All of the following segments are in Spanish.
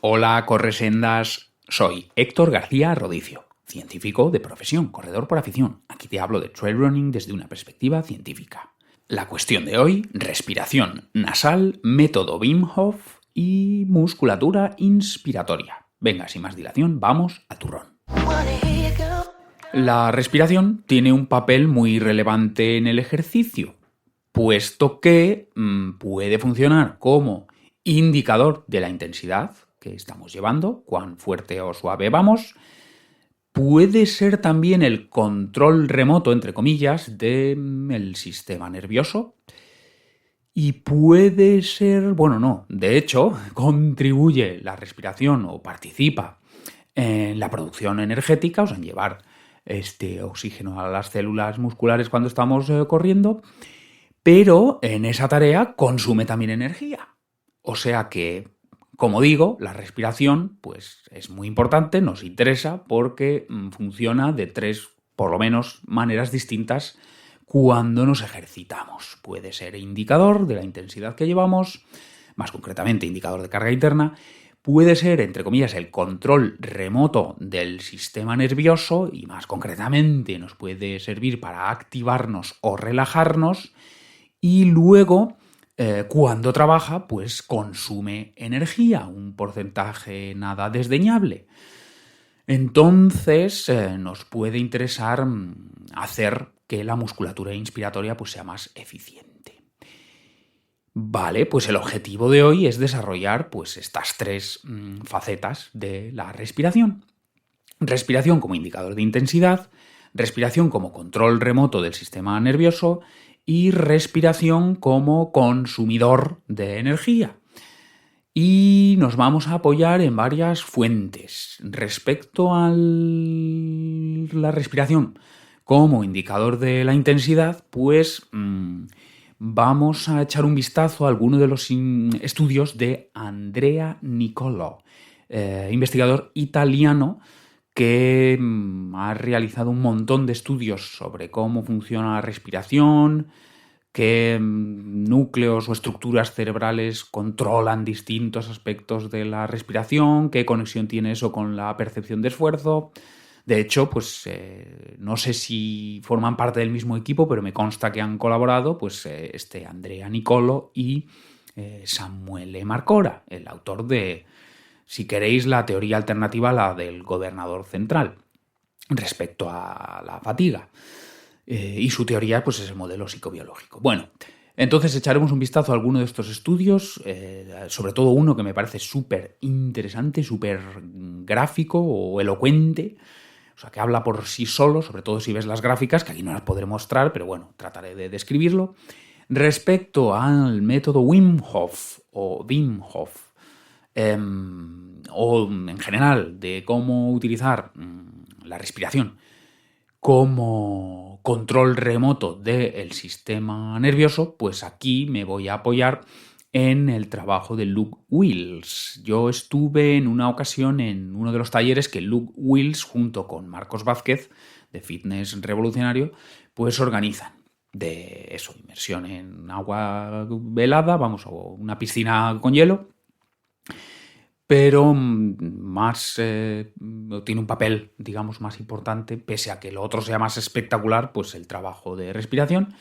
Hola, corresendas. Soy Héctor García Rodicio, científico de profesión, corredor por afición. Aquí te hablo de trail running desde una perspectiva científica. La cuestión de hoy: respiración nasal, método Wim Hof y musculatura inspiratoria. Venga, sin más dilación, vamos a turrón. La respiración tiene un papel muy relevante en el ejercicio, puesto que puede funcionar como indicador de la intensidad que estamos llevando, cuán fuerte o suave vamos. Puede ser también el control remoto, entre comillas, del sistema nervioso. Y puede ser, de hecho, contribuye la respiración o participa en la producción energética, o sea, en llevar este oxígeno a las células musculares cuando estamos corriendo, pero en esa tarea consume también energía. O sea que, como digo, la respiración pues, es muy importante, nos interesa porque funciona de 3, por lo menos, maneras distintas cuando nos ejercitamos. Puede ser indicador de la intensidad que llevamos, más concretamente indicador de carga interna. Puede ser, entre comillas, el control remoto del sistema nervioso y más concretamente nos puede servir para activarnos o relajarnos. Y luego, cuando trabaja, pues consume energía, un porcentaje nada desdeñable. Entonces, nos puede interesar hacer que la musculatura inspiratoria pues, sea más eficiente. Vale, pues el objetivo de hoy es desarrollar pues, estas 3 facetas de la respiración. Respiración como indicador de intensidad, respiración como control remoto del sistema nervioso y respiración como consumidor de energía. Y nos vamos a apoyar en varias fuentes. Respecto a la respiración como indicador de la intensidad, pues vamos a echar un vistazo a alguno de los estudios de Andrea Niccolò, investigador italiano que ha realizado un montón de estudios sobre cómo funciona la respiración, qué núcleos o estructuras cerebrales controlan distintos aspectos de la respiración, qué conexión tiene eso con la percepción de esfuerzo. De hecho, pues no sé si forman parte del mismo equipo, pero me consta que han colaborado pues, Andrea Niccolò y Samuele Marcora, el autor de, si queréis, la teoría alternativa a la del gobernador central respecto a la fatiga. Y su teoría pues, es el modelo psicobiológico. Bueno, entonces echaremos un vistazo a alguno de estos estudios, sobre todo uno que me parece súper interesante, súper gráfico o elocuente, o sea, que habla por sí solo, sobre todo si ves las gráficas, que aquí no las podré mostrar, pero bueno, trataré de describirlo. Respecto al método Wim Hof o Wim Hof, o en general de cómo utilizar la respiración como control remoto del sistema nervioso, pues aquí me voy a apoyar en el trabajo de Luke Wills. Yo estuve en una ocasión en uno de los talleres que Luke Wills, junto con Marcos Vázquez, de Fitness Revolucionario, pues organizan. De eso, inmersión en agua helada, o una piscina con hielo, pero más tiene un papel, digamos, más importante, pese a que lo otro sea más espectacular, pues el trabajo de respiración,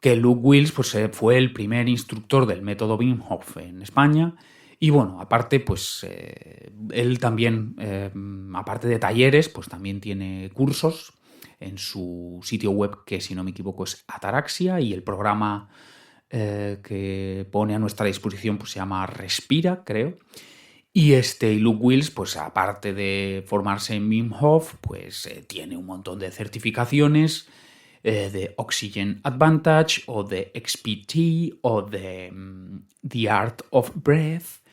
que Luke Wills pues, fue el primer instructor del método Wim Hof en España. Y bueno, aparte, pues él también, aparte de talleres, pues también tiene cursos en su sitio web, que si no me equivoco es Ataraxia, y el programa que pone a nuestra disposición pues, se llama Respira, creo. Y Luke Wills, pues aparte de formarse en Wim Hof, pues tiene un montón de certificaciones de Oxygen Advantage o de XPT o de The Art of Breath,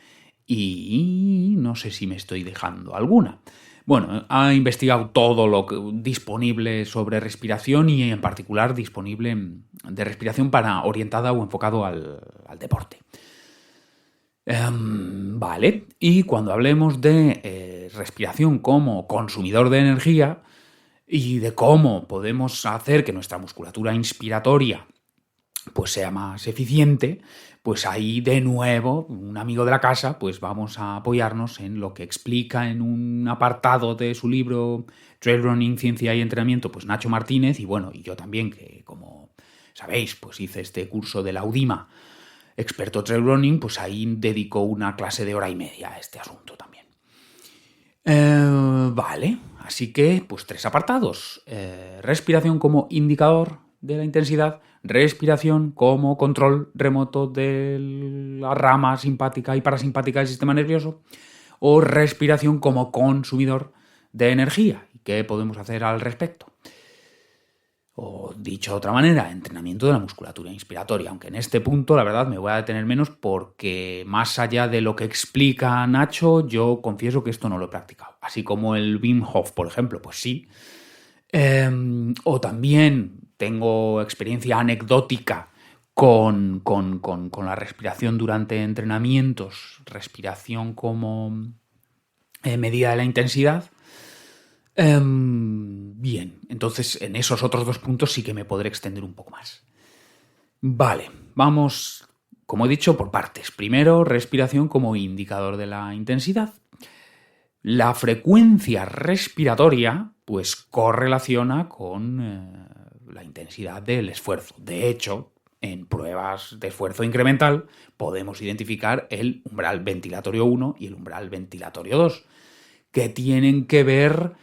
y no sé si me estoy dejando alguna. Bueno, ha investigado todo lo disponible sobre respiración y en particular disponible de respiración orientada o enfocado al deporte. Vale, y cuando hablemos de respiración como consumidor de energía y de cómo podemos hacer que nuestra musculatura inspiratoria pues sea más eficiente, pues ahí de nuevo, un amigo de la casa, pues vamos a apoyarnos en lo que explica en un apartado de su libro Trail Running, Ciencia y Entrenamiento, pues Nacho Martínez, y bueno, y yo también, que como sabéis, pues hice este curso de la UDIMA, experto trail running, pues ahí dedico una clase de 1 hora y media a este asunto también. Vale, así que pues 3 apartados. Respiración como indicador de la intensidad, respiración como control remoto de la rama simpática y parasimpática del sistema nervioso, o respiración como consumidor de energía. ¿Y qué podemos hacer al respecto? O dicho de otra manera, entrenamiento de la musculatura inspiratoria, aunque en este punto la verdad me voy a detener menos porque más allá de lo que explica Nacho, yo confieso que esto no lo he practicado. Así como el Wim Hof, por ejemplo, pues sí. O también tengo experiencia anecdótica con la respiración durante entrenamientos, respiración como medida de la intensidad. Bien, entonces en esos otros 2 puntos sí que me podré extender un poco más. Vale, vamos, como he dicho, por partes. Primero, respiración como indicador de la intensidad. La frecuencia respiratoria, pues, correlaciona con la intensidad del esfuerzo. De hecho, en pruebas de esfuerzo incremental podemos identificar el umbral ventilatorio 1 y el umbral ventilatorio 2, que tienen que ver,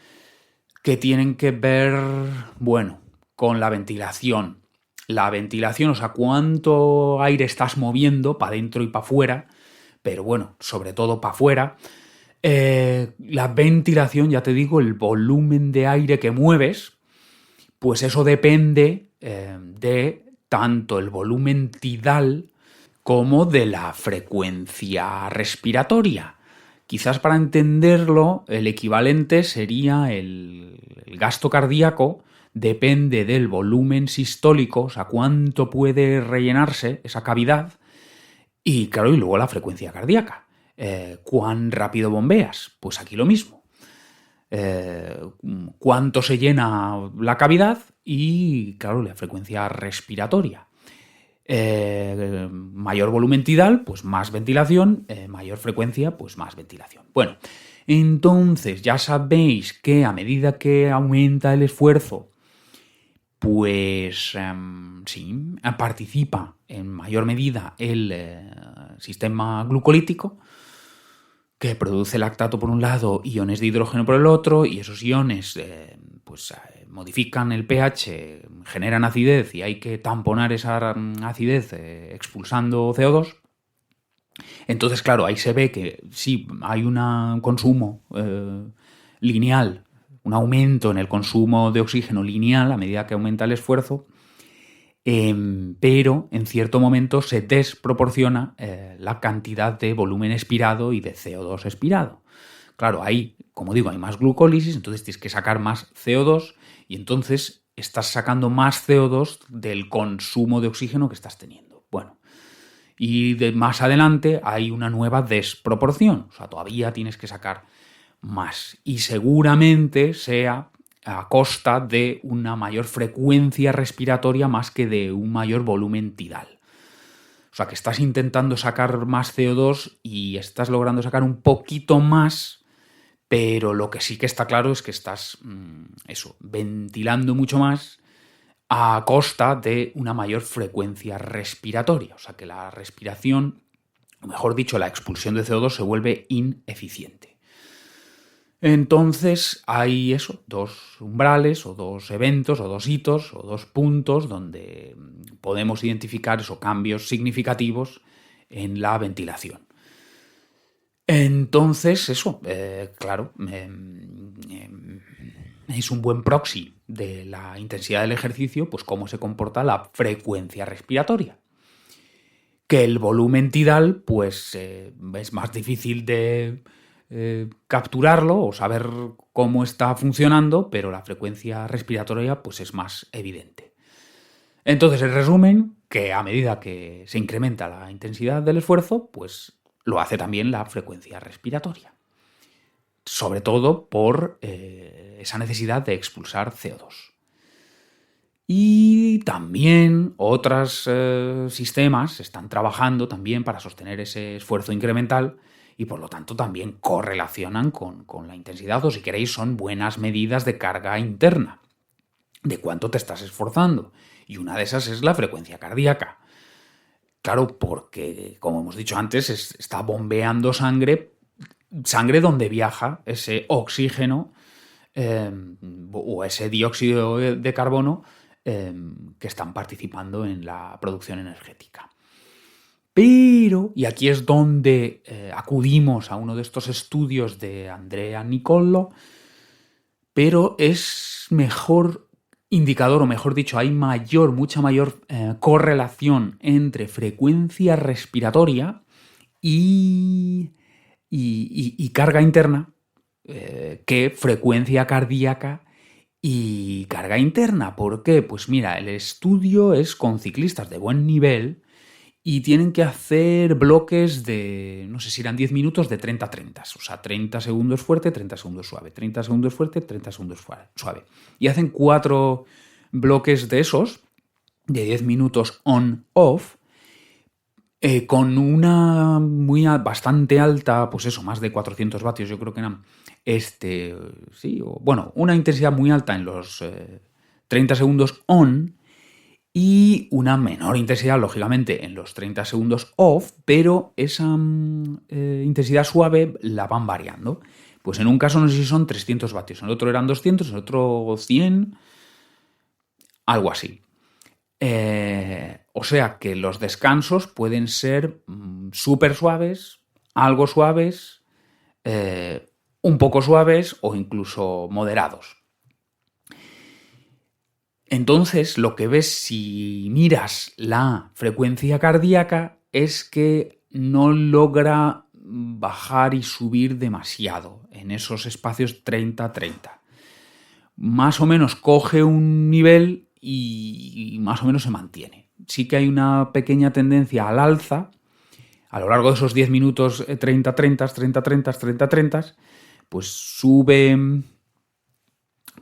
bueno, con la ventilación. La ventilación, o sea, cuánto aire estás moviendo para adentro y para afuera, pero bueno, sobre todo para afuera. La ventilación, ya te digo, el volumen de aire que mueves, pues eso depende de tanto el volumen tidal como de la frecuencia respiratoria. Quizás para entenderlo, el equivalente sería el gasto cardíaco, depende del volumen sistólico, o sea, cuánto puede rellenarse esa cavidad, y claro, y luego la frecuencia cardíaca. ¿Cuán rápido bombeas? Pues aquí lo mismo. ¿Cuánto se llena la cavidad? Y claro, la frecuencia respiratoria. Mayor volumen tidal, pues más ventilación, mayor frecuencia, pues más ventilación. Bueno, entonces ya sabéis que a medida que aumenta el esfuerzo, pues sí, participa en mayor medida el sistema glucolítico, que produce lactato por un lado, iones de hidrógeno por el otro, y esos iones modifican el pH, generan acidez y hay que tamponar esa acidez expulsando CO2. Entonces, claro, ahí se ve que sí, hay un consumo lineal, un aumento en el consumo de oxígeno lineal a medida que aumenta el esfuerzo, pero en cierto momento se desproporciona la cantidad de volumen expirado y de CO2 expirado. Claro, ahí, como digo, hay más glucólisis, entonces tienes que sacar más CO2 y entonces estás sacando más CO2 del consumo de oxígeno que estás teniendo. Bueno, y más adelante hay una nueva desproporción, o sea, todavía tienes que sacar más y seguramente sea a costa de una mayor frecuencia respiratoria más que de un mayor volumen tidal. O sea, que estás intentando sacar más CO2 y estás logrando sacar un poquito más, pero lo que sí que está claro es que estás ventilando mucho más a costa de una mayor frecuencia respiratoria. O sea, que la respiración, o mejor dicho, la expulsión de CO2 se vuelve ineficiente. Entonces hay eso, 2 umbrales o 2 eventos o 2 hitos o 2 puntos donde podemos identificar esos cambios significativos en la ventilación. Entonces eso, claro, es un buen proxy de la intensidad del ejercicio, pues cómo se comporta la frecuencia respiratoria. Que el volumen tidal, pues es más difícil de capturarlo o saber cómo está funcionando, pero la frecuencia respiratoria pues es más evidente. Entonces, en resumen, que a medida que se incrementa la intensidad del esfuerzo, pues lo hace también la frecuencia respiratoria. Sobre todo por esa necesidad de expulsar CO2. Y también otros sistemas están trabajando también para sostener ese esfuerzo incremental y por lo tanto también correlacionan con la intensidad, o si queréis son buenas medidas de carga interna, de cuánto te estás esforzando. Y una de esas es la frecuencia cardíaca. Claro, porque, como hemos dicho antes, está bombeando sangre donde viaja ese oxígeno o ese dióxido de carbono que están participando en la producción energética. Pero, y aquí es donde acudimos a uno de estos estudios de Andrea Niccolò, pero es mejor indicador, o mejor dicho, hay mucha mayor correlación entre frecuencia respiratoria y carga interna que frecuencia cardíaca y carga interna. ¿Por qué? Pues mira, el estudio es con ciclistas de buen nivel y tienen que hacer bloques de, no sé si eran 10 minutos de 30-30. O sea, 30 segundos fuerte, 30 segundos suave. 30 segundos fuerte, 30 segundos suave. Y hacen 4 bloques de esos, de 10 minutos on-off, con una bastante alta, pues eso, más de 400 vatios, yo creo que eran, una intensidad muy alta en los 30 segundos on y una menor intensidad, lógicamente, en los 30 segundos off, pero esa intensidad suave la van variando. Pues en un caso no sé si son 300 vatios, en el otro eran 200, en el otro 100, algo así. O sea que los descansos pueden ser súper suaves, algo suaves, un poco suaves o incluso moderados. Entonces, lo que ves si miras la frecuencia cardíaca es que no logra bajar y subir demasiado en esos espacios 30-30. Más o menos coge un nivel y más o menos se mantiene. Sí que hay una pequeña tendencia al alza a lo largo de esos 10 minutos 30-30, 30-30, 30-30, pues sube,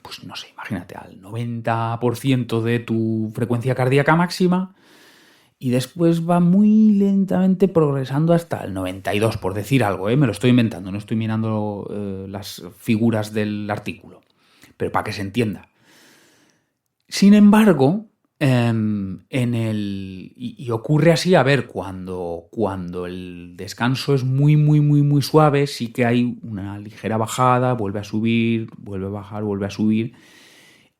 pues no sé, imagínate, al 90% de tu frecuencia cardíaca máxima y después va muy lentamente progresando hasta el 92, por decir algo, me lo estoy inventando, no estoy mirando las figuras del artículo, pero para que se entienda. Sin embargo, y ocurre así, a ver, cuando el descanso es muy, muy, muy, muy suave, sí que hay una ligera bajada, vuelve a subir, vuelve a bajar, vuelve a subir,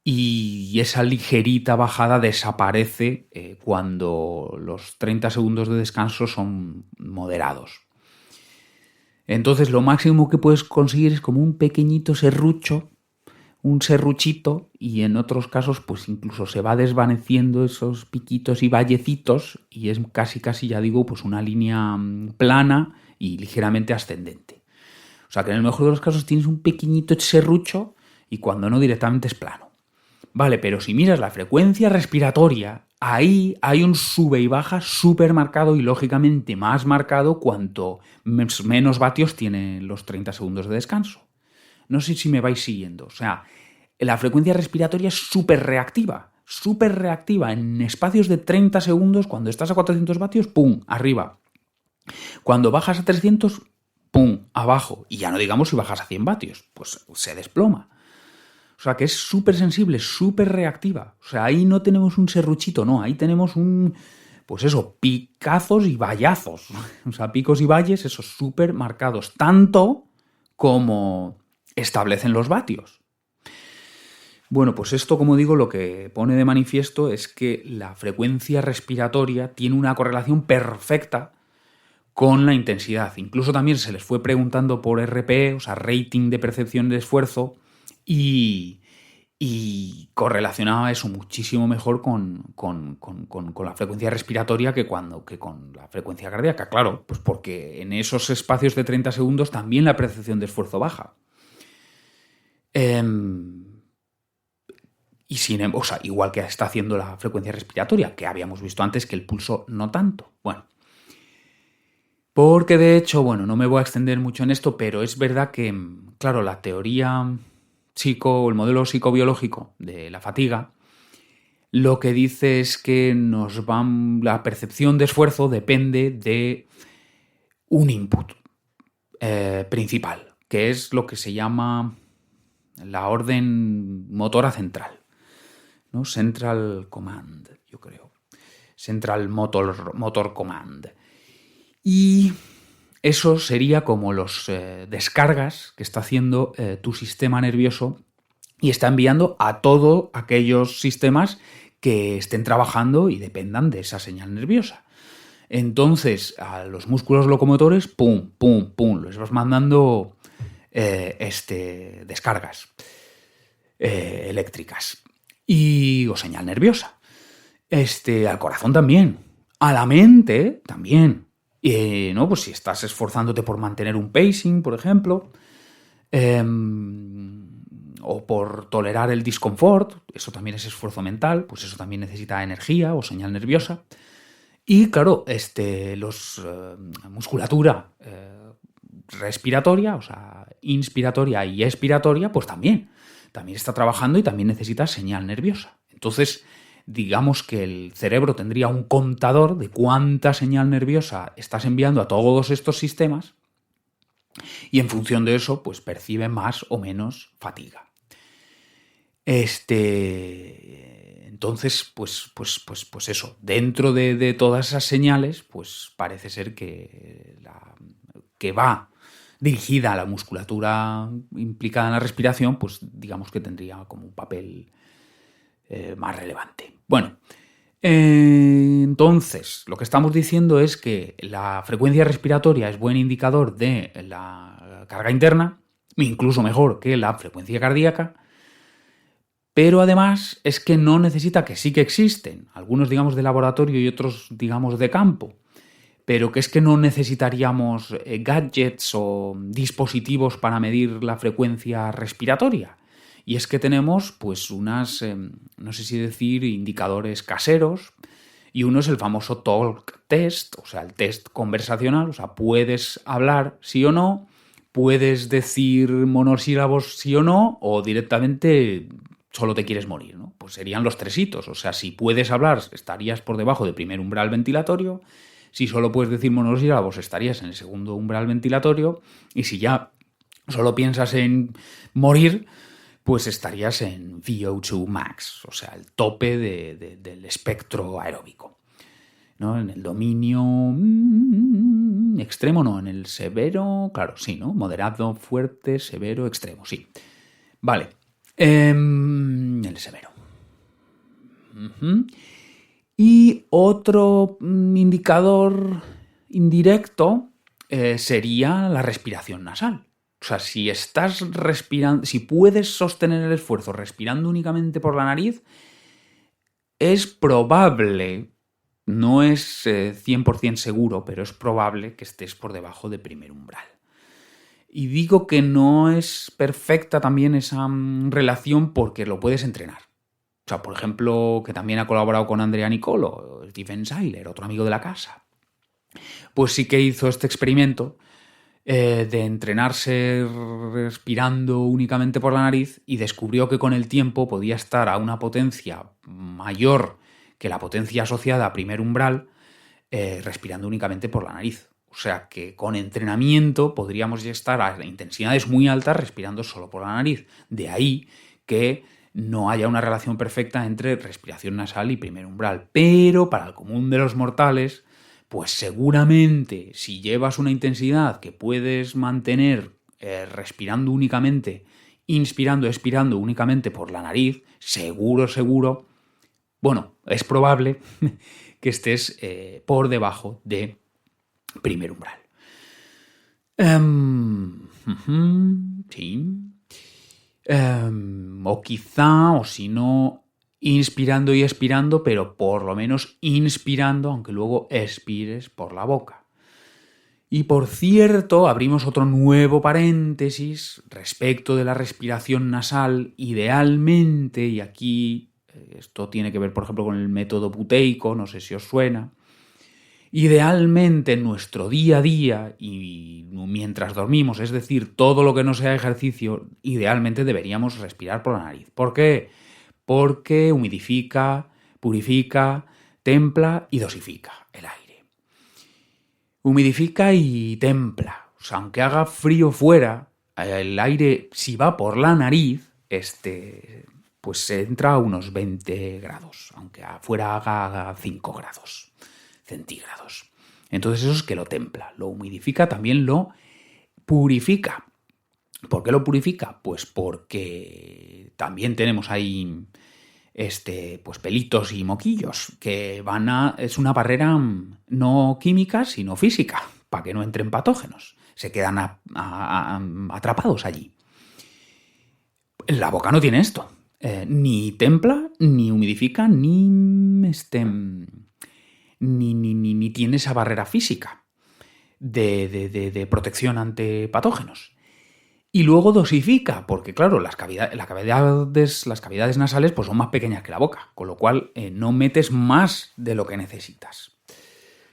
y esa ligerita bajada desaparece cuando los 30 segundos de descanso son moderados. Entonces, lo máximo que puedes conseguir es como un pequeñito serrucho, un serruchito, y en otros casos pues incluso se va desvaneciendo esos piquitos y vallecitos y es casi, ya digo, pues una línea plana y ligeramente ascendente. O sea que en el mejor de los casos tienes un pequeñito serrucho y cuando no directamente es plano. Vale, pero si miras la frecuencia respiratoria, ahí hay un sube y baja súper marcado y lógicamente más marcado cuanto menos vatios tienen los 30 segundos de descanso. No sé si me vais siguiendo. O sea, la frecuencia respiratoria es súper reactiva. En espacios de 30 segundos, cuando estás a 400 vatios, ¡pum!, arriba. Cuando bajas a 300, ¡pum!, abajo. Y ya no digamos si bajas a 100 vatios, pues se desploma. O sea, que es súper sensible, súper reactiva. O sea, ahí no tenemos un serruchito, no. Ahí tenemos picazos y vallazos. O sea, picos y valles, esos súper marcados. Tanto como establecen los vatios. Bueno, pues esto, como digo, lo que pone de manifiesto es que la frecuencia respiratoria tiene una correlación perfecta con la intensidad. Incluso también se les fue preguntando por RPE, o sea, rating de percepción de esfuerzo, y correlacionaba eso muchísimo mejor con la frecuencia respiratoria que con la frecuencia cardíaca. Claro, pues porque en esos espacios de 30 segundos también la percepción de esfuerzo baja. Igual que está haciendo la frecuencia respiratoria, que habíamos visto antes que el pulso no tanto. Bueno, porque de hecho, no me voy a extender mucho en esto, pero es verdad que, claro, la teoría el modelo psicobiológico de la fatiga lo que dice es que la percepción de esfuerzo depende de un input principal, que es lo que se llama la orden motora central, ¿no? Central Command, yo creo. Central Motor Command. Y eso sería como los descargas que está haciendo tu sistema nervioso y está enviando a todos aquellos sistemas que estén trabajando y dependan de esa señal nerviosa. Entonces, a los músculos locomotores, pum, pum, pum, les vas mandando descargas eléctricas o señal nerviosa. Al corazón también, a la mente también. ¿No? Pues si estás esforzándote por mantener un pacing, por ejemplo, o por tolerar el disconfort, eso también es esfuerzo mental, pues eso también necesita energía o señal nerviosa. Y claro, musculatura respiratoria, o sea, inspiratoria y expiratoria, pues también está trabajando y también necesita señal nerviosa. Entonces, digamos que el cerebro tendría un contador de cuánta señal nerviosa estás enviando a todos estos sistemas y en función de eso, pues percibe más o menos fatiga. Entonces, pues eso, dentro de todas esas señales, pues parece ser que va dirigida a la musculatura implicada en la respiración, pues digamos que tendría como un papel más relevante. Bueno, entonces, lo que estamos diciendo es que la frecuencia respiratoria es buen indicador de la carga interna, incluso mejor que la frecuencia cardíaca, pero además es que no necesita, que sí que existen, algunos digamos de laboratorio y otros digamos de campo, pero que es que no necesitaríamos gadgets o dispositivos para medir la frecuencia respiratoria. Y es que tenemos pues unas, no sé si decir, indicadores caseros, y uno es el famoso talk test, o sea, el test conversacional, o sea, puedes hablar sí o no, puedes decir monosílabos sí o no, o directamente solo te quieres morir, ¿no? Pues serían los 3 hitos, o sea, si puedes hablar estarías por debajo del primer umbral ventilatorio, si solo puedes decir monosílabos estarías en el segundo umbral ventilatorio, y si ya solo piensas en morir, pues estarías en VO2 max, o sea, el tope del espectro aeróbico, ¿no? En el dominio extremo, no, en el severo, claro, sí, ¿no? Moderado, fuerte, severo, extremo, sí. Vale, el severo. Y otro indicador indirecto sería la respiración nasal. O sea, si estás respirando, si puedes sostener el esfuerzo respirando únicamente por la nariz, es probable, no es 100% seguro, pero es probable que estés por debajo de primer umbral. Y digo que no es perfecta también esa relación porque lo puedes entrenar. O sea, por ejemplo, que también ha colaborado con Andrea Nicolo, Stephen Seiler, otro amigo de la casa. Pues sí que hizo este experimento de entrenarse respirando únicamente por la nariz y descubrió que con el tiempo podía estar a una potencia mayor que la potencia asociada a primer umbral respirando únicamente por la nariz. O sea que con entrenamiento podríamos ya estar a intensidades muy altas respirando solo por la nariz. De ahí que no haya una relación perfecta entre respiración nasal y primer umbral. Pero para el común de los mortales, pues seguramente si llevas una intensidad que puedes mantener respirando únicamente, inspirando, expirando únicamente por la nariz, seguro, bueno, es probable que estés por debajo de primer umbral. Sí. O quizá, o si no, inspirando y expirando, pero por lo menos inspirando, aunque luego expires por la boca. Y por cierto, abrimos otro nuevo paréntesis respecto de la respiración nasal. Idealmente, y aquí esto tiene que ver, por ejemplo, con el método buteico, no sé si os suena. Idealmente en nuestro día a día y mientras dormimos, es decir, todo lo que no sea ejercicio, idealmente deberíamos respirar por la nariz. ¿Por qué? Porque humidifica, Purifica, templa y dosifica el aire. Humidifica y templa. O sea, aunque haga frío fuera, el aire, si va por la nariz, pues se entra a unos 20 grados, aunque afuera haga 5 grados centígrados. Entonces eso es que lo templa, lo humidifica, también lo purifica. ¿Por qué lo purifica? Pues porque también tenemos ahí pues pelitos y moquillos que es una barrera no química sino física, para que no entren patógenos. Se quedan atrapados allí. La boca no tiene esto. Ni templa, ni humidifica, ni tiene esa barrera física de protección ante patógenos. Y luego dosifica, porque claro, las cavidades nasales pues son más pequeñas que la boca, con lo cual no metes más de lo que necesitas.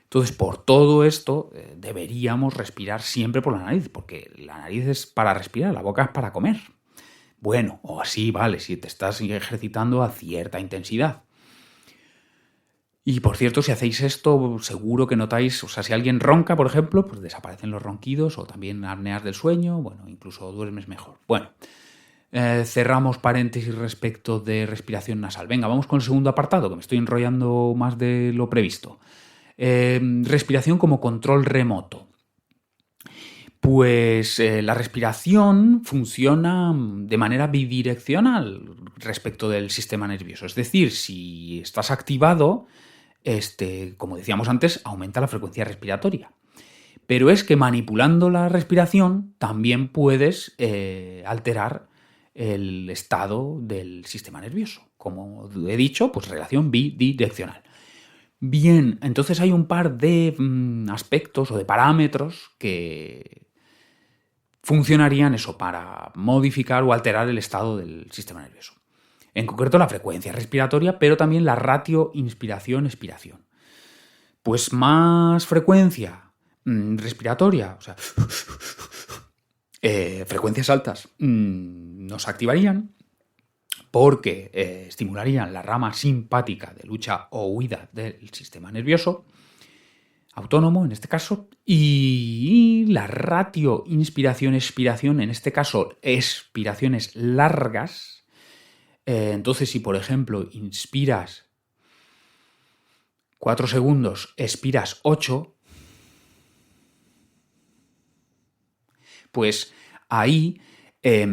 Entonces, por todo esto, deberíamos respirar siempre por la nariz, porque la nariz es para respirar, la boca es para comer. Bueno, o así, vale, si te estás ejercitando a cierta intensidad. Y por cierto, si hacéis esto, seguro que notáis, o sea, si alguien ronca, por ejemplo, pues desaparecen los ronquidos o también apneas del sueño, bueno, incluso duermes mejor. Bueno, cerramos paréntesis respecto de respiración nasal. Venga, vamos con el segundo apartado, que me estoy enrollando más de lo previsto. Respiración como control remoto. Pues la respiración funciona de manera bidireccional respecto del sistema nervioso. Es decir, si estás activado, como decíamos antes, aumenta la frecuencia respiratoria. Pero es que manipulando la respiración también puedes alterar el estado del sistema nervioso. Como he dicho, pues relación bidireccional. Bien, entonces hay un par de aspectos o de parámetros que funcionarían eso para modificar o alterar el estado del sistema nervioso. En concreto la frecuencia respiratoria, pero también la ratio inspiración-expiración. Pues más frecuencia respiratoria, o sea, frecuencias altas nos activarían porque estimularían la rama simpática de lucha o huida del sistema nervioso autónomo en este caso, y la ratio inspiración-expiración, en este caso expiraciones largas. Entonces, si por ejemplo inspiras 4 segundos, expiras 8, pues ahí hay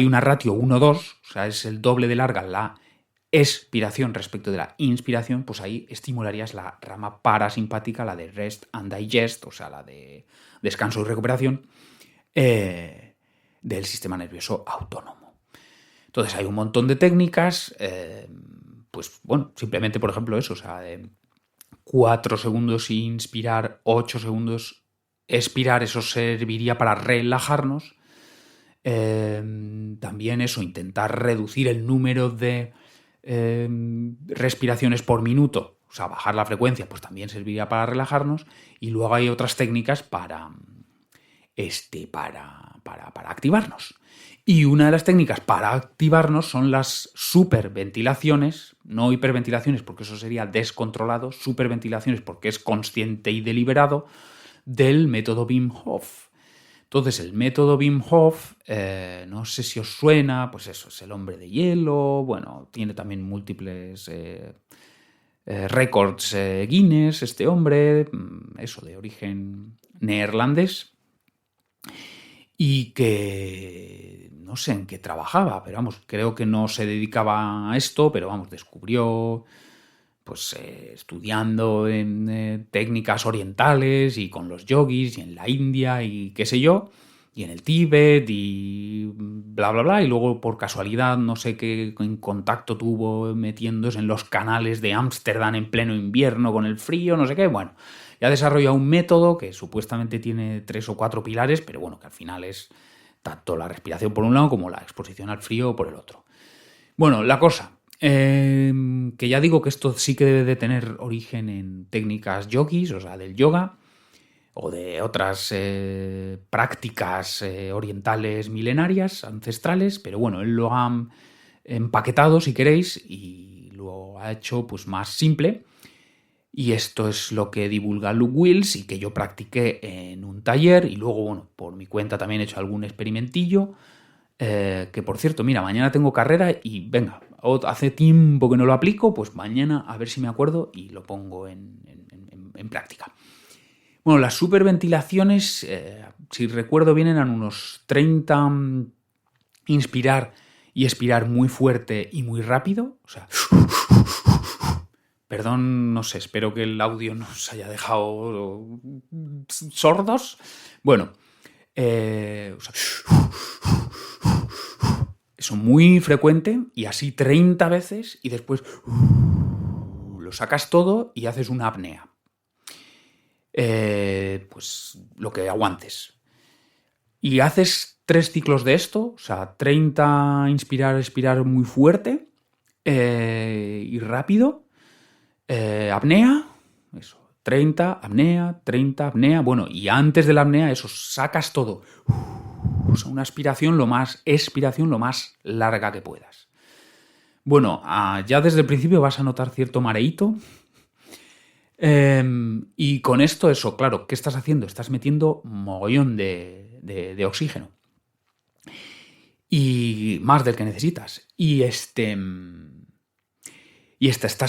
una ratio 1-2, o sea, es el doble de larga la expiración respecto de la inspiración, pues ahí estimularías la rama parasimpática, la de rest and digest, o sea, la de descanso y recuperación del sistema nervioso autónomo. Entonces hay un montón de técnicas, pues bueno, simplemente por ejemplo eso, o sea, 4 segundos inspirar, 8 segundos expirar, eso serviría para relajarnos. También eso, intentar reducir el número de respiraciones por minuto, o sea, bajar la frecuencia, pues también serviría para relajarnos. Y luego hay otras técnicas para activarnos. Y una de las técnicas para activarnos son las superventilaciones, no hiperventilaciones porque eso sería descontrolado, superventilaciones porque es consciente y deliberado, del método Wim Hof. Entonces, el método Wim Hof, no sé si os suena, pues eso, es el hombre de hielo, bueno, tiene también múltiples récords Guinness, este hombre, eso, de origen neerlandés, y que no sé en qué trabajaba, pero vamos, creo que no se dedicaba a esto, pero vamos, descubrió, pues estudiando en técnicas orientales y con los yogis y en la India y qué sé yo, y en el Tíbet y bla, bla, bla, y luego por casualidad no sé qué en contacto tuvo metiéndose en los canales de Ámsterdam en pleno invierno con el frío, no sé qué, bueno, ya desarrolla un método que supuestamente tiene 3 o 4 pilares, pero bueno, que al final es tanto la respiración por un lado como la exposición al frío por el otro. Bueno, la cosa... que ya digo que esto sí que debe de tener origen en técnicas yogis, o sea, del yoga, o de otras prácticas orientales milenarias, ancestrales, pero bueno, él lo ha empaquetado, si queréis, y lo ha hecho pues más simple. Y esto es lo que divulga Luke Wills y que yo practiqué en un taller. Y luego, bueno, por mi cuenta también he hecho algún experimentillo. Que por cierto, mira, mañana tengo carrera y venga, hace tiempo que no lo aplico, pues mañana a ver si me acuerdo y lo pongo en práctica. Bueno, las superventilaciones, si recuerdo bien, eran unos 30 inspirar y expirar muy fuerte y muy rápido. O sea, perdón, no sé, espero que el audio no os haya dejado sordos. Bueno, o sea, eso muy frecuente y así 30 veces y después lo sacas todo y haces una apnea. Pues lo que aguantes. Y haces 3 ciclos de esto, o sea, 30 inspirar, expirar muy fuerte y rápido. Apnea, eso, 30, apnea, 30, apnea. Bueno, y antes de la apnea, eso, sacas todo. O sea, una expiración lo más larga que puedas. Bueno, ya desde el principio vas a notar cierto mareíto. Y con esto, eso, claro, ¿qué estás haciendo? Estás metiendo mogollón de oxígeno. Y más del que necesitas. Y estás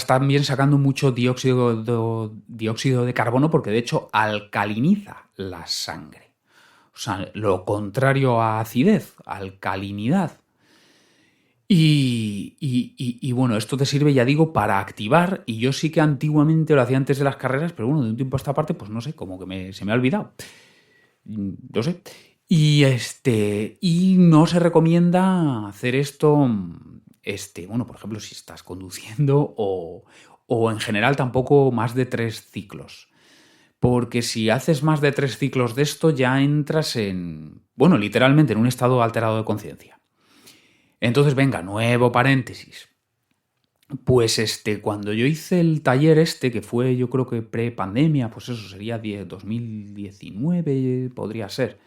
también sacando mucho dióxido de carbono porque de hecho alcaliniza la sangre. O sea, lo contrario a acidez, alcalinidad. Y bueno, esto te sirve, ya digo, para activar. Y yo sí que antiguamente lo hacía antes de las carreras, pero bueno, de un tiempo a esta parte, pues no sé, como que se me ha olvidado. No sé. Y no se recomienda hacer esto, bueno, por ejemplo, si estás conduciendo o en general tampoco más de 3 ciclos. Porque si haces más de 3 ciclos de esto ya entras bueno, literalmente en un estado alterado de conciencia. Entonces, venga, nuevo paréntesis. Pues cuando yo hice el taller que fue yo creo que pre-pandemia, pues eso sería 2019, podría ser.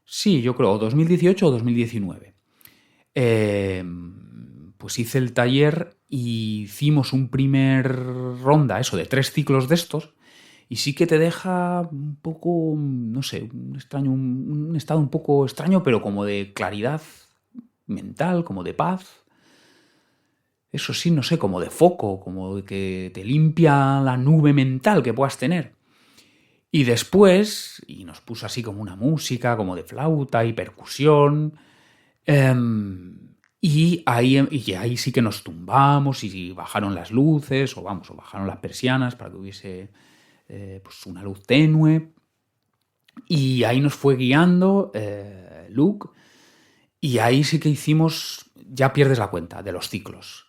Sí, yo creo, 2018 o 2019. Pues hice el taller y hicimos un primer ronda, eso, de 3 ciclos de estos. Y sí que te deja un poco, no sé, un estado un poco extraño, pero como de claridad mental, como de paz. Eso sí, no sé, como de foco, como de que te limpia la nube mental que puedas tener. Y después, y nos puso así como una música, como de flauta y percusión. Y ahí sí que nos tumbamos y bajaron las luces, o bajaron las persianas para que hubiese pues una luz tenue. Y ahí nos fue guiando Luke. Y ahí sí que hicimos, ya pierdes la cuenta de los ciclos.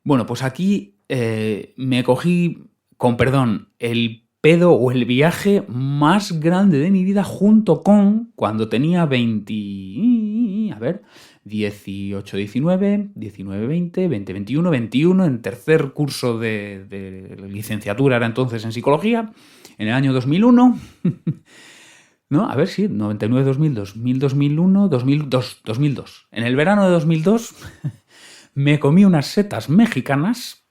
Bueno, pues aquí me cogí, con perdón, el pedo o el viaje más grande de mi vida junto con cuando tenía 18, 19, 19, 20, 20, 21, 21, en tercer curso de licenciatura era entonces en psicología, en el año 2001. ¿No? A ver, sí, 99, 2000, 2000, 2001, 2002, 2002. En el verano de 2002 me comí unas setas mexicanas,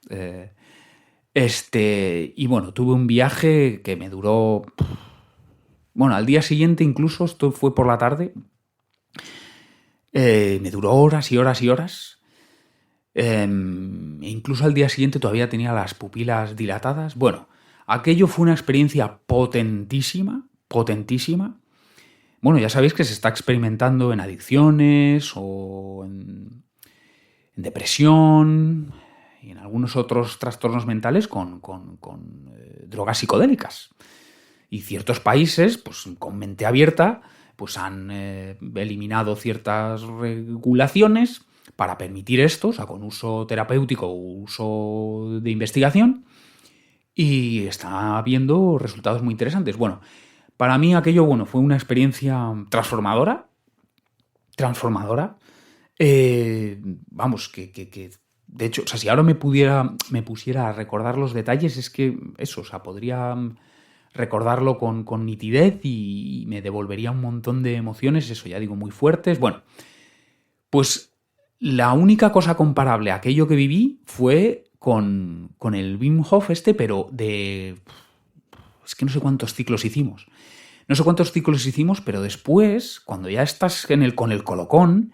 y bueno, tuve un viaje que me duró, bueno, al día siguiente incluso, esto fue por la tarde, me duró horas y horas y horas, e incluso al día siguiente todavía tenía las pupilas dilatadas. Bueno, aquello fue una experiencia potentísima. Bueno, ya sabéis que se está experimentando en adicciones o en depresión y en algunos otros trastornos mentales con drogas psicodélicas. Y ciertos países, pues con mente abierta, pues han eliminado ciertas regulaciones para permitir esto, o sea, con uso terapéutico o uso de investigación, y está habiendo resultados muy interesantes. Bueno, para mí aquello, bueno, fue una experiencia transformadora. Vamos, que de hecho, o sea, si ahora me pusiera a recordar los detalles, es que eso, o sea, podría recordarlo con nitidez y me devolvería un montón de emociones, eso ya digo, muy fuertes. Bueno, pues la única cosa comparable a aquello que viví fue con el Wim Hof pero es que no sé cuántos ciclos hicimos. No sé cuántos ciclos hicimos, pero después, cuando ya estás con el colocón,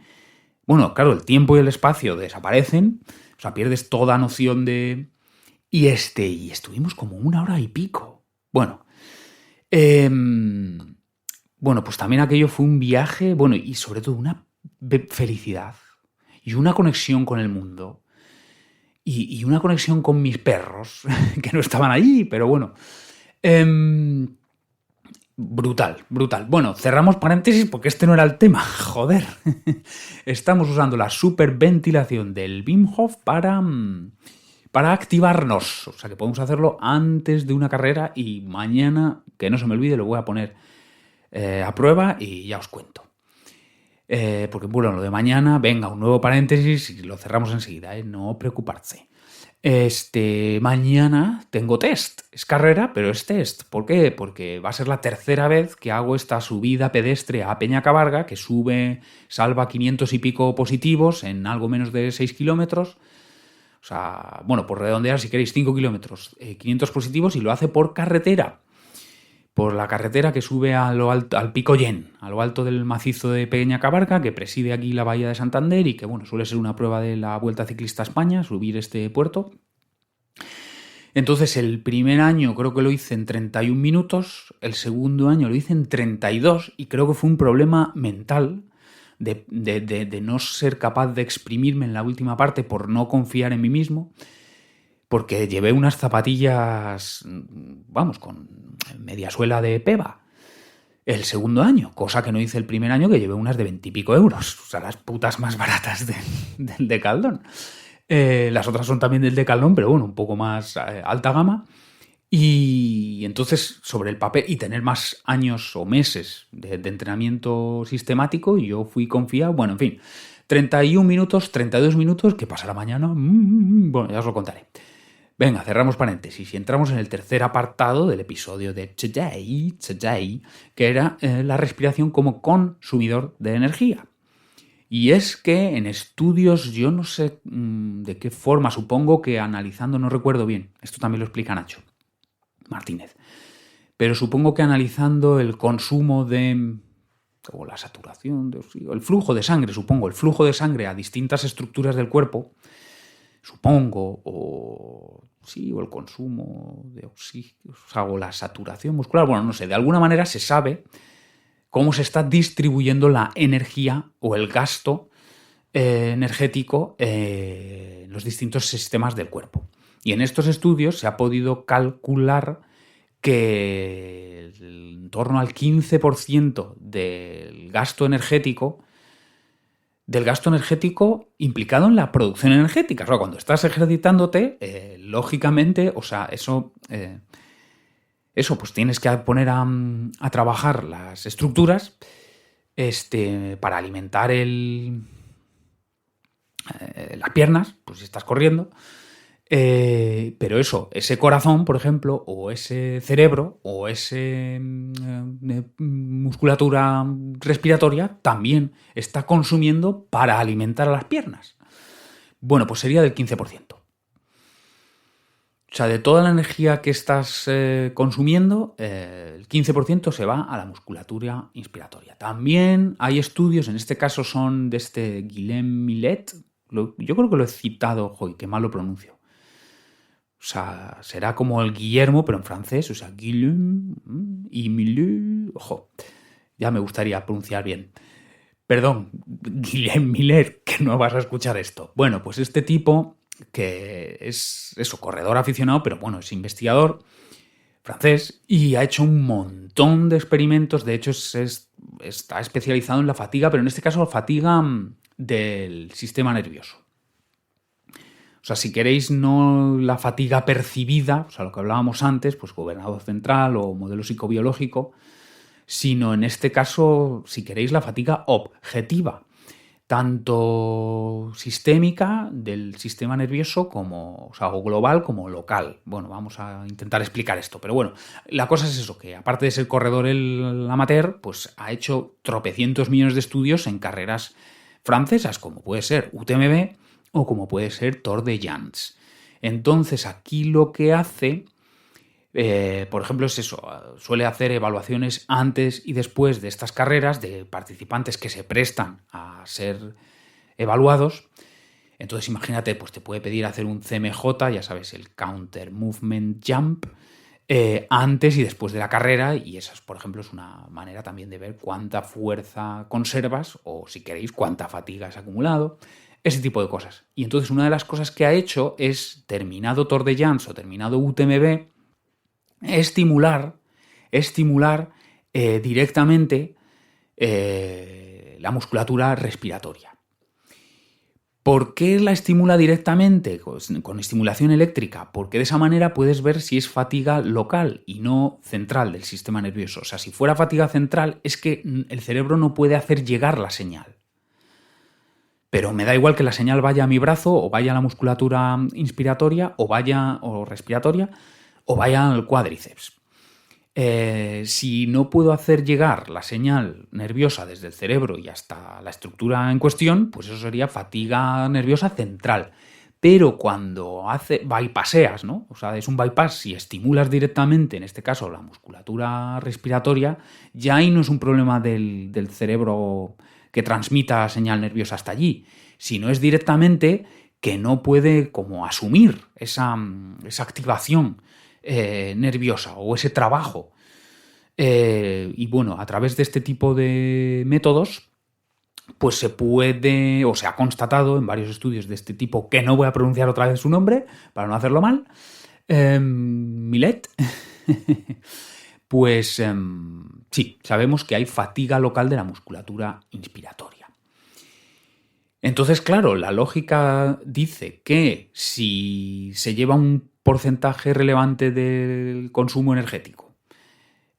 bueno, claro, el tiempo y el espacio desaparecen, o sea, pierdes toda noción de... Y estuvimos como 1 hora y pico. Bueno, bueno, pues también aquello fue un viaje, bueno, y sobre todo una felicidad y una conexión con el mundo y una conexión con mis perros, que no estaban allí, pero bueno. Brutal, brutal. Bueno, cerramos paréntesis porque este no era el tema, joder. Estamos usando la superventilación del Wim Hof para activarnos. O sea que podemos hacerlo antes de una carrera y mañana, que no se me olvide, lo voy a poner a prueba y ya os cuento. Porque bueno, lo de mañana, venga, un nuevo paréntesis y lo cerramos enseguida, no preocuparse. Mañana tengo test. Es carrera, pero es test. ¿Por qué? Porque va a ser la tercera vez que hago esta subida pedestre a Peñacabarga, que salva 500 y pico positivos en algo menos de 6 kilómetros. O sea, bueno, por redondear, si queréis, 5 kilómetros, 500 positivos, y lo hace por carretera. Por la carretera que sube al Pico Yen, a lo alto del macizo de Peñacabarga, que preside aquí la Bahía de Santander y que, bueno, suele ser una prueba de la Vuelta Ciclista a España, subir este puerto. Entonces, el primer año creo que lo hice en 31 minutos, el segundo año lo hice en 32 y creo que fue un problema mental de no ser capaz de exprimirme en la última parte por no confiar en mí mismo. Porque llevé unas zapatillas, vamos, con media suela de peba el segundo año, cosa que no hice el primer año, que llevé unas de 20 y pico euros, o sea, las putas más baratas del Decathlon. Las otras son también del Decathlon, pero bueno, un poco más alta gama. Y entonces, sobre el papel, y tener más años o meses de entrenamiento sistemático, yo fui confiado, bueno, en fin, 31 minutos, 32 minutos, ¿qué pasará mañana? Bueno, ya os lo contaré. Venga, cerramos paréntesis y entramos en el tercer apartado del episodio de Today, que era la respiración como consumidor de energía. Y es que en estudios, yo no sé de qué forma, supongo que analizando, no recuerdo bien, esto también lo explica Nacho Martínez, pero supongo que analizando el consumo o la saturación, el flujo de sangre, el flujo de sangre a distintas estructuras del cuerpo, supongo, o el consumo de oxígeno, o la saturación muscular, bueno, no sé, de alguna manera se sabe cómo se está distribuyendo la energía o el gasto energético en los distintos sistemas del cuerpo. Y en estos estudios se ha podido calcular que en torno al 15% del gasto energético implicado en la producción energética. O sea, cuando estás ejercitándote, lógicamente, o sea, eso pues tienes que poner a trabajar las estructuras para alimentar las piernas, pues si estás corriendo. Pero ese corazón, por ejemplo, o ese cerebro, o ese musculatura respiratoria, también está consumiendo para alimentar a las piernas. Bueno, pues sería del 15%. O sea, de toda la energía que estás consumiendo, el 15% se va a la musculatura inspiratoria. También hay estudios, en este caso son de Guillem Millet. Yo creo que lo he citado, qué mal lo pronuncio. O sea, será como el Guillermo, pero en francés, o sea, Guillem y Millet. Ya me gustaría pronunciar bien. Perdón, Guillem Millet, que no vas a escuchar esto. Bueno, pues este tipo, que es corredor aficionado, pero bueno, es investigador francés y ha hecho un montón de experimentos. De hecho, está especializado en la fatiga, pero en este caso la fatiga del sistema nervioso. O sea, si queréis, no la fatiga percibida, o sea, lo que hablábamos antes, pues gobernador central o modelo psicobiológico, sino en este caso, si queréis, la fatiga objetiva, tanto sistémica del sistema nervioso como, o global como local. Bueno, vamos a intentar explicar esto, pero bueno, la cosa es eso, que aparte de ser corredor el amateur, pues ha hecho tropecientos millones de estudios en carreras francesas, como puede ser UTMB, o como puede ser Tour de Llans. Entonces aquí lo que hace, por ejemplo, es eso, suele hacer evaluaciones antes y después de estas carreras de participantes que se prestan a ser evaluados. Entonces imagínate, pues te puede pedir hacer un CMJ, ya sabes, el Counter Movement Jump, antes y después de la carrera, y esa, por ejemplo, es una manera también de ver cuánta fuerza conservas o, si queréis, cuánta fatiga has acumulado, ese tipo de cosas. Y entonces una de las cosas que ha hecho es, terminado Tour de Llans o terminado UTMB, estimular directamente la musculatura respiratoria. ¿Por qué la estimula directamente con estimulación eléctrica? Porque de esa manera puedes ver si es fatiga local y no central del sistema nervioso. O sea, si fuera fatiga central es que el cerebro no puede hacer llegar la señal. Pero me da igual que la señal vaya a mi brazo o vaya a la musculatura inspiratoria o respiratoria o vaya al cuádriceps. Si no puedo hacer llegar la señal nerviosa desde el cerebro y hasta la estructura en cuestión, pues eso sería fatiga nerviosa central. Pero cuando bypasseas, ¿no? O sea, es un bypass, si estimulas directamente, en este caso, la musculatura respiratoria, ya ahí no es un problema del cerebro que transmita señal nerviosa hasta allí, sino es directamente que no puede como asumir esa activación nerviosa o ese trabajo. Y bueno, a través de este tipo de métodos, pues se puede, o se ha constatado en varios estudios de este tipo, que no voy a pronunciar otra vez su nombre para no hacerlo mal, Millet, pues sí, sabemos que hay fatiga local de la musculatura inspiratoria. Entonces, claro, la lógica dice que si se lleva un porcentaje relevante del consumo energético,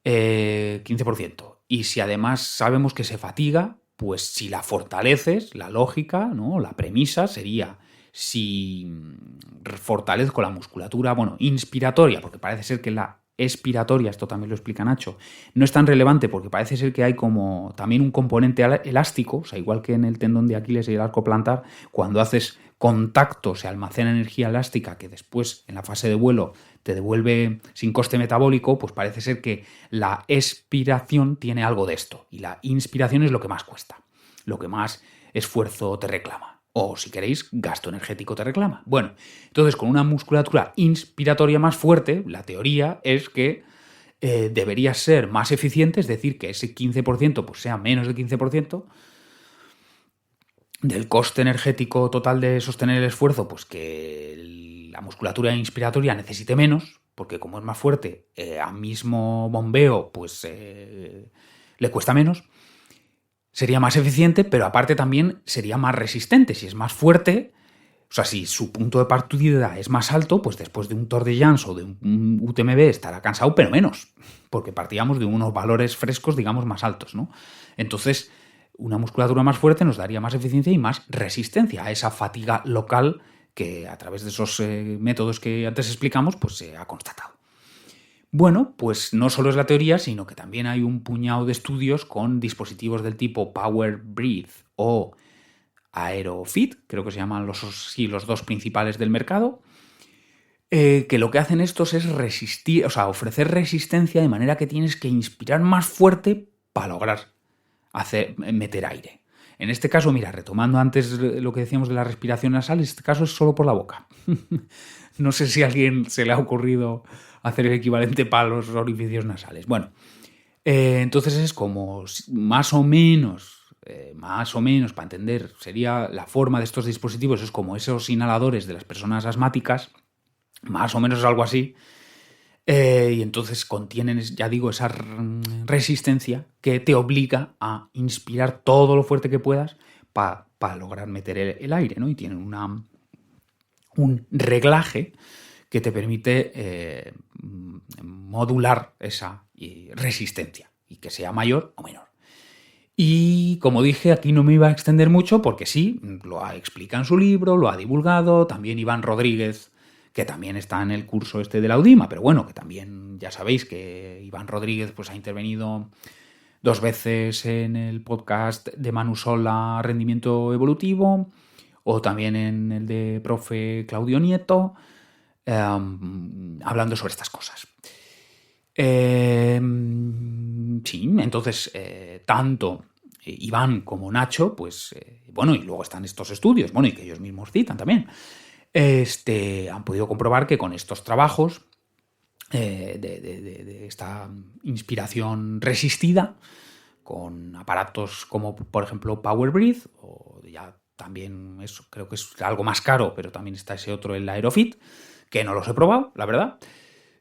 15%, y si además sabemos que se fatiga, pues si la fortaleces, la lógica, ¿no? La premisa sería, si fortalezco la musculatura, inspiratoria, porque parece ser que la expiratoria, esto también lo explica Nacho, no es tan relevante porque parece ser que hay como también un componente elástico, o sea, igual que en el tendón de Aquiles y el arco plantar, cuando haces contacto se almacena energía elástica que después en la fase de vuelo te devuelve sin coste metabólico, pues parece ser que la expiración tiene algo de esto y la inspiración es lo que más cuesta, lo que más esfuerzo te reclama. O, si queréis, gasto energético te reclama. Bueno, entonces con una musculatura inspiratoria más fuerte, la teoría es que debería ser más eficiente, es decir, que ese 15% pues sea menos del 15% del coste energético total de sostener el esfuerzo, pues que la musculatura inspiratoria necesite menos, porque como es más fuerte, a mismo bombeo, pues le cuesta menos. Sería más eficiente, pero aparte también sería más resistente. Si es más fuerte, o sea, si su punto de partida es más alto, pues después de un Tour de Llans o de un UTMB estará cansado, pero menos, porque partíamos de unos valores frescos, digamos, más altos, ¿no? Entonces, una musculatura más fuerte nos daría más eficiencia y más resistencia a esa fatiga local que a través de esos métodos que antes explicamos, pues se ha constatado. Bueno, pues no solo es la teoría, sino que también hay un puñado de estudios con dispositivos del tipo Power Breathe o AeroFit, creo que se llaman los dos principales del mercado, que lo que hacen estos es resistir, o sea, ofrecer resistencia de manera que tienes que inspirar más fuerte para lograr meter aire. En este caso, mira, retomando antes lo que decíamos de la respiración nasal, en este caso es solo por la boca. No sé si a alguien se le ha ocurrido hacer el equivalente para los orificios nasales. Bueno, entonces es como más o menos, para entender, sería la forma de estos dispositivos, es como esos inhaladores de las personas asmáticas, más o menos algo así, y entonces contienen, ya digo, esa resistencia que te obliga a inspirar todo lo fuerte que puedas para lograr meter el aire, ¿no? Y tienen un reglaje que te permite modular esa resistencia y que sea mayor o menor. Y como dije, aquí no me iba a extender mucho porque sí, lo explica en su libro, lo ha divulgado, también Iván Rodríguez, que también está en el curso este de la UDIMA, pero bueno, que también ya sabéis que Iván Rodríguez pues ha intervenido 2 veces en el podcast de Manu Sola, Rendimiento Evolutivo, o también en el de profe Claudio Nieto. hablando sobre estas cosas. Sí, entonces, tanto Iván como Nacho, pues, bueno, y luego están estos estudios, bueno, y que ellos mismos citan también, han podido comprobar que con estos trabajos de esta inspiración resistida, con aparatos como, por ejemplo, Power Breathe, o ya también eso, creo que es algo más caro, pero también está ese otro, el Aerofit, que no los he probado, la verdad.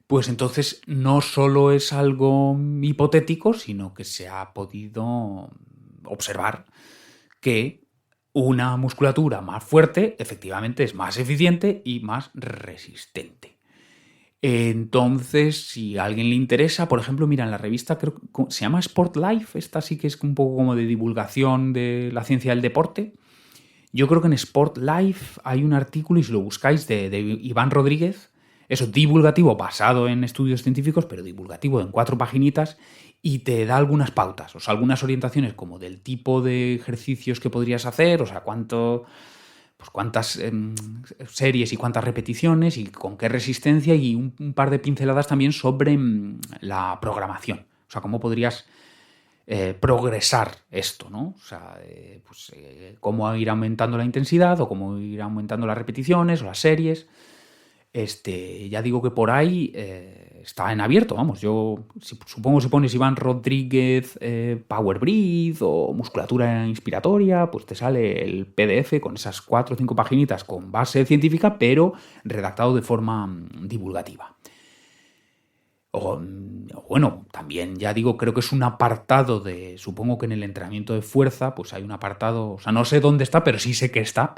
Pues entonces no solo es algo hipotético, sino que se ha podido observar que una musculatura más fuerte efectivamente es más eficiente y más resistente. Entonces, si a alguien le interesa, por ejemplo, mira, en la revista creo que se llama Sport Life, esta sí que es un poco como de divulgación de la ciencia del deporte. Yo creo que en Sport Life hay un artículo, y si lo buscáis, de Iván Rodríguez, eso, divulgativo, basado en estudios científicos, pero divulgativo en 4 paginitas, y te da algunas pautas, o sea, algunas orientaciones como del tipo de ejercicios que podrías hacer, o sea, cuántas series y cuántas repeticiones y con qué resistencia, y un par de pinceladas también sobre la programación, o sea, cómo podrías progresar esto, ¿no? O sea, cómo ir aumentando la intensidad o cómo ir aumentando las repeticiones o las series. Ya digo que por ahí está en abierto, vamos. Yo supongo si pones Iván Rodríguez Power Breathe o musculatura inspiratoria, pues te sale el PDF con esas 4 o 5 paginitas con base científica, pero redactado de forma divulgativa. O, bueno, también ya digo, creo que es un apartado supongo que en el entrenamiento de fuerza, pues hay un apartado, o sea, no sé dónde está, pero sí sé que está,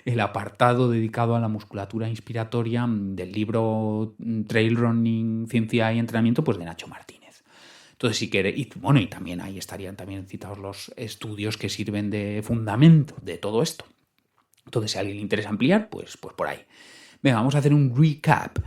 el apartado dedicado a la musculatura inspiratoria del libro Trail Running, Ciencia y Entrenamiento, pues de Nacho Martínez. Entonces, si queréis, y bueno, y también ahí estarían también citados los estudios que sirven de fundamento de todo esto. Entonces, si a alguien le interesa ampliar, pues por ahí. Venga, vamos a hacer un recap.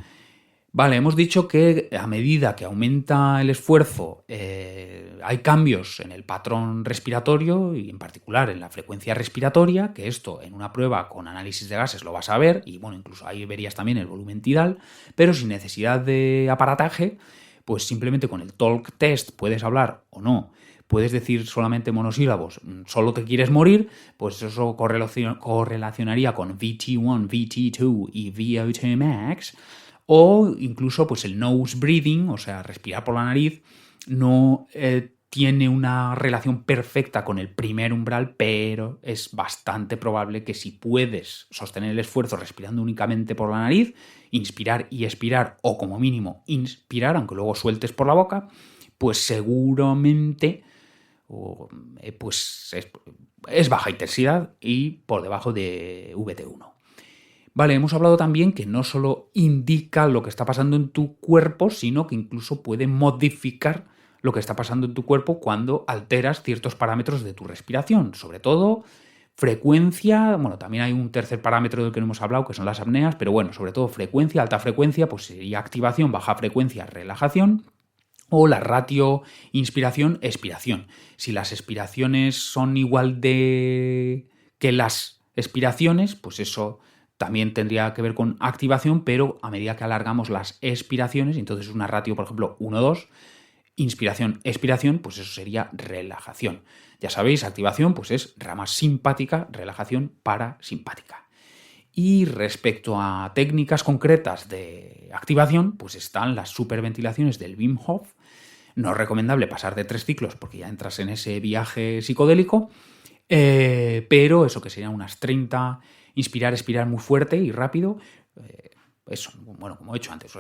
Vale, hemos dicho que a medida que aumenta el esfuerzo hay cambios en el patrón respiratorio y en particular en la frecuencia respiratoria, que esto en una prueba con análisis de gases lo vas a ver, y bueno, incluso ahí verías también el volumen tidal, pero sin necesidad de aparataje, pues simplemente con el talk test puedes hablar o no. Puedes decir solamente monosílabos, solo te quieres morir, pues eso correlacionaría con VT1, VT2 y VO2 max. O incluso pues el nose breathing, o sea, respirar por la nariz, no tiene una relación perfecta con el primer umbral, pero es bastante probable que si puedes sostener el esfuerzo respirando únicamente por la nariz, inspirar y expirar, o como mínimo inspirar, aunque luego sueltes por la boca, pues seguramente pues es baja intensidad y por debajo de VT1. Vale, hemos hablado también que no solo indica lo que está pasando en tu cuerpo, sino que incluso puede modificar lo que está pasando en tu cuerpo cuando alteras ciertos parámetros de tu respiración, sobre todo frecuencia, bueno, también hay un tercer parámetro del que no hemos hablado, que son las apneas, pero bueno, sobre todo frecuencia, alta frecuencia, pues sería activación, baja frecuencia, relajación, o la ratio inspiración-expiración. Si las expiraciones son igual que las expiraciones, pues eso también tendría que ver con activación, pero a medida que alargamos las expiraciones, entonces una ratio, por ejemplo, 1-2, inspiración, expiración, pues eso sería relajación. Ya sabéis, activación pues es rama simpática, relajación parasimpática. Y respecto a técnicas concretas de activación, pues están las superventilaciones del Wim Hof. No es recomendable pasar de 3 ciclos porque ya entras en ese viaje psicodélico, pero eso que serían unas 30, inspirar, expirar muy fuerte y rápido, eso, bueno, como he hecho antes,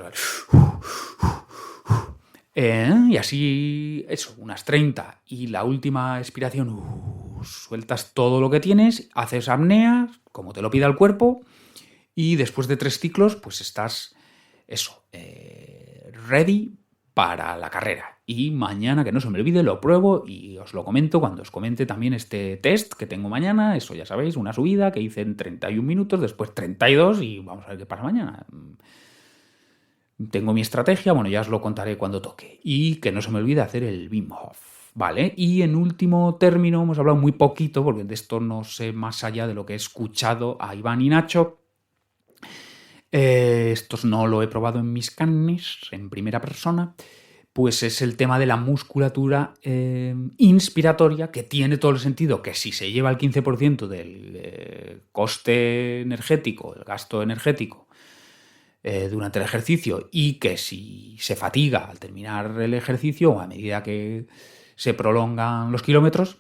y así, eso, unas 30, y la última expiración, sueltas todo lo que tienes, haces apnea, como te lo pida el cuerpo, y después de 3 ciclos, pues estás, eso, ready para la carrera. Y mañana, que no se me olvide, lo pruebo y os lo comento cuando os comente también este test que tengo mañana. Eso ya sabéis, una subida que hice en 31 minutos, después 32 y vamos a ver qué pasa mañana. Tengo mi estrategia, bueno, ya os lo contaré cuando toque. Y que no se me olvide hacer el Wim Hof, ¿vale? Y en último término, hemos hablado muy poquito, porque de esto no sé más allá de lo que he escuchado a Iván y Nacho. Esto no lo he probado en mis carnes, en primera persona, pues es el tema de la musculatura inspiratoria, que tiene todo el sentido que si se lleva el 15% del coste energético, el gasto energético, durante el ejercicio, y que si se fatiga al terminar el ejercicio o a medida que se prolongan los kilómetros,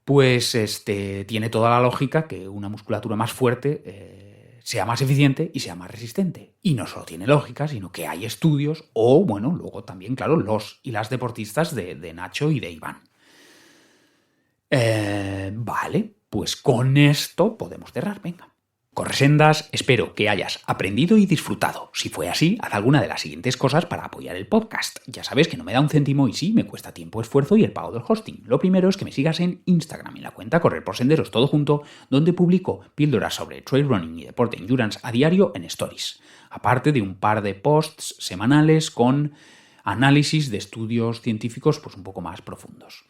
pues tiene toda la lógica que una musculatura más fuerte sea más eficiente y sea más resistente. Y no solo tiene lógica, sino que hay estudios, o bueno, luego también, claro, los y las deportistas de Nacho y de Iván. Vale, pues con esto podemos cerrar, venga. Corresendas, espero que hayas aprendido y disfrutado. Si fue así, haz alguna de las siguientes cosas para apoyar el podcast. Ya sabes que no me da un céntimo y sí, me cuesta tiempo, esfuerzo y el pago del hosting. Lo primero es que me sigas en Instagram, en la cuenta Correr por Senderos Todo Junto, donde publico píldoras sobre trail running y deporte endurance a diario en stories. Aparte de un par de posts semanales con análisis de estudios científicos pues un poco más profundos.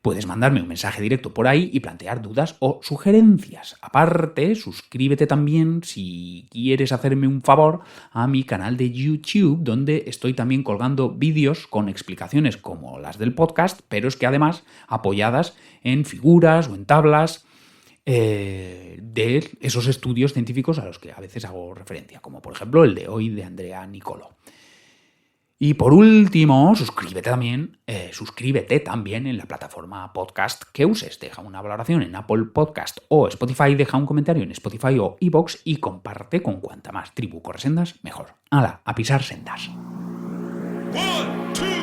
Puedes mandarme un mensaje directo por ahí y plantear dudas o sugerencias. Aparte, suscríbete también, si quieres hacerme un favor, a mi canal de YouTube, donde estoy también colgando vídeos con explicaciones como las del podcast, pero es que además apoyadas en figuras o en tablas de esos estudios científicos a los que a veces hago referencia, como por ejemplo el de hoy de Andrea Nicolo. Y por último, suscríbete también en la plataforma podcast que uses. Deja una valoración en Apple Podcast o Spotify, deja un comentario en Spotify o iVoox y comparte con cuanta más tribu corresendas, mejor. ¡Hala, a pisar sendas! 1, 2